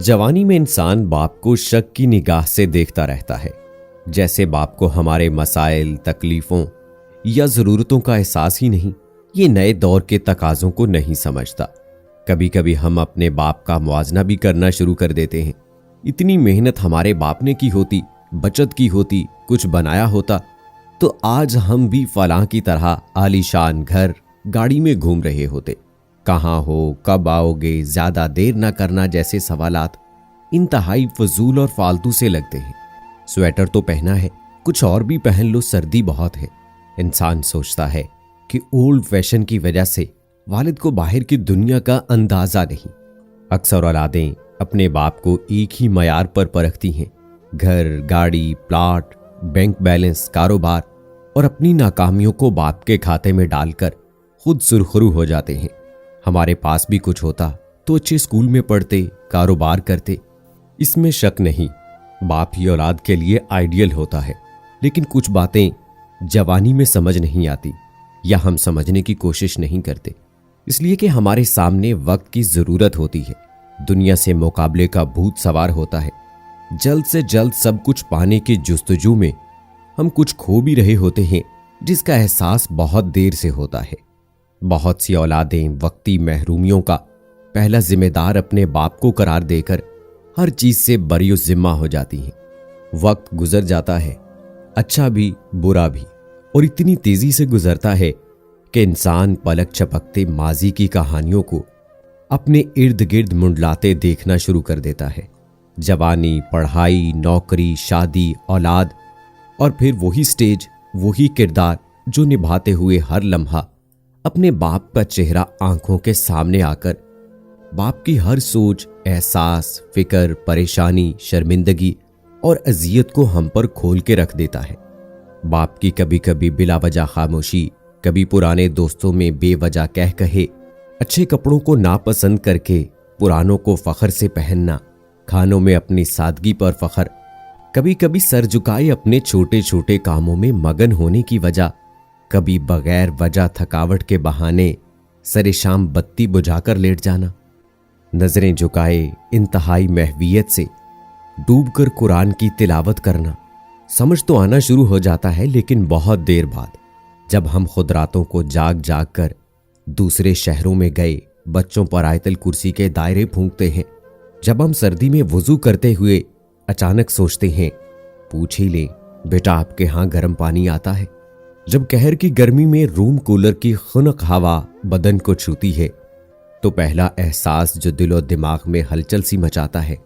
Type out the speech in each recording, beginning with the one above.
जवानी में इंसान बाप को शक की निगाह से देखता रहता है, जैसे बाप को हमारे मसाइल, तकलीफों या जरूरतों का एहसास ही नहीं। ये नए दौर के तकाजों को नहीं समझता। कभी कभी हम अपने बाप का मुआवजा भी करना शुरू कर देते हैं। इतनी मेहनत हमारे बाप ने की होती, बचत की होती, कुछ बनाया होता, तो आज हम भी फलां की तरह आलीशान घर, गाड़ी में घूम रहे होते। कहाँ हो, कब आओगे, ज्यादा देर ना करना जैसे सवालात इंतहाई फजूल और फालतू से लगते हैं। स्वेटर तो पहना है, कुछ और भी पहन लो, सर्दी बहुत है। इंसान सोचता है कि ओल्ड फैशन की वजह से वालिद को बाहर की दुनिया का अंदाजा नहीं। अक्सर औलादें अपने बाप को एक ही मयार पर परखती हैं। घर, गाड़ी, प्लाट, बैंक बैलेंस, कारोबार और अपनी नाकामियों को बाप के खाते में डालकर खुद सुरखरू हो जाते हैं। हमारे पास भी कुछ होता तो अच्छे स्कूल में पढ़ते, कारोबार करते, इसमें शक नहीं। बाप ही औलाद के लिए आइडियल होता है। लेकिन कुछ बातें जवानी में समझ नहीं आती या हम समझने की कोशिश नहीं करते, इसलिए कि हमारे सामने वक्त की जरूरत होती है। दुनिया से मुकाबले का भूत सवार होता है। जल्द से जल्द सब कुछ पाने की जुस्तजू में हम कुछ खो भी रहे होते हैं, जिसका एहसास बहुत देर से होता है। बहुत सी औलादें वक्ती महरूमियों का पहला जिम्मेदार अपने बाप को करार देकर हर चीज से बरी जिम्मा हो जाती हैं। वक्त गुजर जाता है, अच्छा भी बुरा भी, और इतनी तेजी से गुजरता है कि इंसान पलक झपकते माजी की कहानियों को अपने इर्द गिर्द मुंडलाते देखना शुरू कर देता है। जवानी, पढ़ाई, नौकरी, शादी, औलाद और फिर वही स्टेज, वही किरदार जो निभाते हुए हर लम्हा अपने बाप का चेहरा आंखों के सामने आकर बाप की हर सोच, एहसास, फिक्र, परेशानी, शर्मिंदगी और अजियत को हम पर खोल के रख देता है। बाप की कभी कभी बिलावजह खामोशी, कभी पुराने दोस्तों में बेवजह कह कहे, अच्छे कपड़ों को नापसंद करके पुरानों को फखर से पहनना, खानों में अपनी सादगी पर फखर, कभी कभी सर झुकाए अपने छोटे छोटे कामों में मगन होने की वजह, कभी बगैर वजह थकावट के बहाने सरे शाम बत्ती बुझाकर लेट जाना, नजरें झुकाए इंतहाई महवियत से डूबकर कुरान की तिलावत करना। समझ तो आना शुरू हो जाता है, लेकिन बहुत देर बाद, जब हम खुद रातों को जाग जाग कर दूसरे शहरों में गए बच्चों पर आयतल कुर्सी के दायरे फूंकते हैं, जब हम सर्दी में वुजू करते हुए अचानक सोचते हैं, पूछ ही ले बेटा आपके यहां गर्म पानी आता है, जब कहर की गर्मी में रूम कूलर की खुनक हवा बदन को छूती है, तो पहला एहसास जो दिलो दिमाग में हलचल सी मचाता है,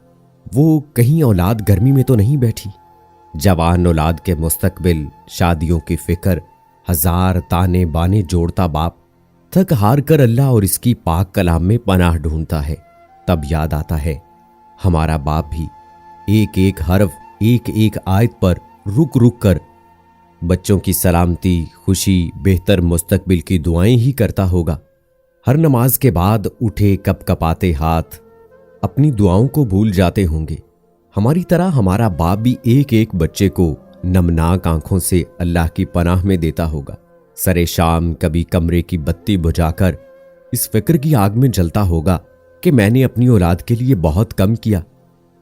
वो कहीं औलाद गर्मी में तो नहीं बैठी। जवान औलाद के मुस्तकबिल, शादियों की फिक्र, हजार ताने बाने जोड़ता बाप थक हार कर अल्लाह और इसकी पाक कलाम में पनाह ढूंढता है। तब याद आता है हमारा बाप भी एक एक हर्फ, एक एक आयत पर रुक रुक कर बच्चों की सलामती, खुशी, बेहतर मुस्तकबिल की दुआएं ही करता होगा। हर नमाज के बाद उठे कपकपाते हाथ अपनी दुआओं को भूल जाते होंगे। हमारी तरह हमारा बाप भी एक एक बच्चे को नमनाक आंखों से अल्लाह की पनाह में देता होगा। सरे शाम कभी कमरे की बत्ती बुझाकर इस फिक्र की आग में जलता होगा कि मैंने अपनी औलाद के लिए बहुत कम किया।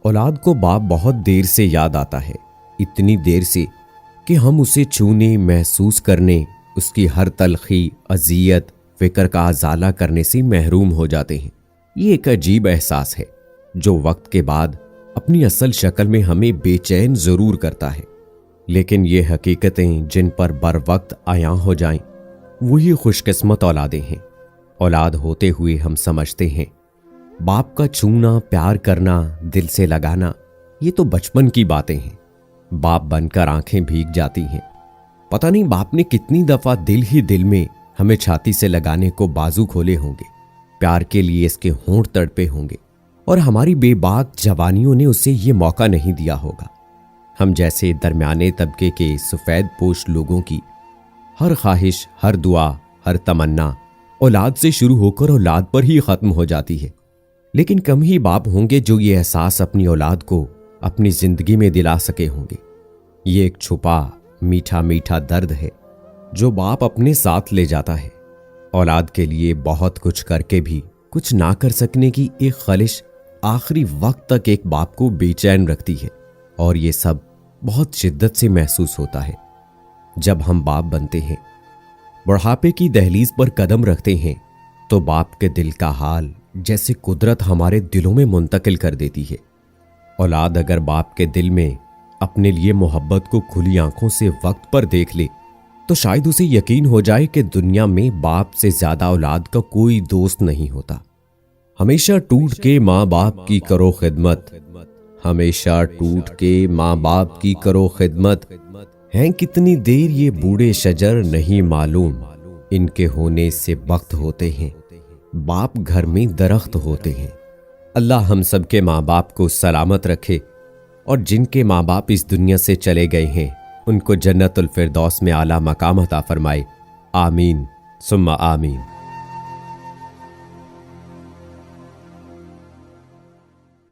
औलाद को बाप बहुत देर से याद आता है, इतनी देर से कि हम उसे छूने, महसूस करने, उसकी हर तलखी, अजियत, फिक्र का अजाला करने से महरूम हो जाते हैं। ये एक अजीब एहसास है जो वक्त के बाद अपनी असल शक्ल में हमें बेचैन जरूर करता है, लेकिन ये हकीकतें जिन पर बर वक्त आयां हो जाएं, वही खुशकिस्मत औलादें हैं। औलाद होते हुए हम समझते हैं बाप का छूना, प्यार करना, दिल से लगाना, ये तो बचपन की बातें हैं। बाप बनकर आंखें भीग जाती हैं। पता नहीं बाप ने कितनी दफा दिल ही दिल में हमें छाती से लगाने को बाजू खोले होंगे, प्यार के लिए इसके होंठ तड़पे होंगे, और हमारी बेबाक जवानियों ने उसे ये मौका नहीं दिया होगा। हम जैसे दरमियाने तबके के सफेद पोश लोगों की हर ख्वाहिश, हर दुआ, हर तमन्ना औलाद से शुरू होकर औलाद पर ही खत्म हो जाती है। लेकिन कम ही बाप होंगे जो ये एहसास अपनी औलाद को अपनी जिंदगी में दिला सके होंगे। ये एक छुपा मीठा मीठा दर्द है जो बाप अपने साथ ले जाता है। औलाद के लिए बहुत कुछ करके भी कुछ ना कर सकने की एक खलिश आखिरी वक्त तक एक बाप को बेचैन रखती है और ये सब बहुत शिद्दत से महसूस होता है। जब हम बाप बनते हैं, बुढ़ापे की दहलीज पर कदम रखते हैं, तो बाप के दिल का हाल जैसे कुदरत हमारे दिलों में मुंतकिल कर देती है। औलाद अगर बाप के दिल में अपने लिए मोहब्बत को खुली आंखों से वक्त पर देख ले तो शायद उसे यकीन हो जाए कि दुनिया में बाप से ज्यादा औलाद का कोई दोस्त नहीं होता। हमेशा टूट के माँ बाप की करो खिदमत, हमेशा टूट के माँ बाप की करो खिदमत। हैं कितनी देर ये बूढ़े शजर नहीं मालूम, इनके होने से वक्त होते हैं, बाप घर में दरख्त होते हैं। अल्लाह हम सब के माँ बाप को सलामत रखे और जिनके माँ बाप इस दुनिया से चले गए हैं उनको जन्नतुल फिरदौस में आला मकाम अता फरमाए। आमीन सुम्मा आमीन।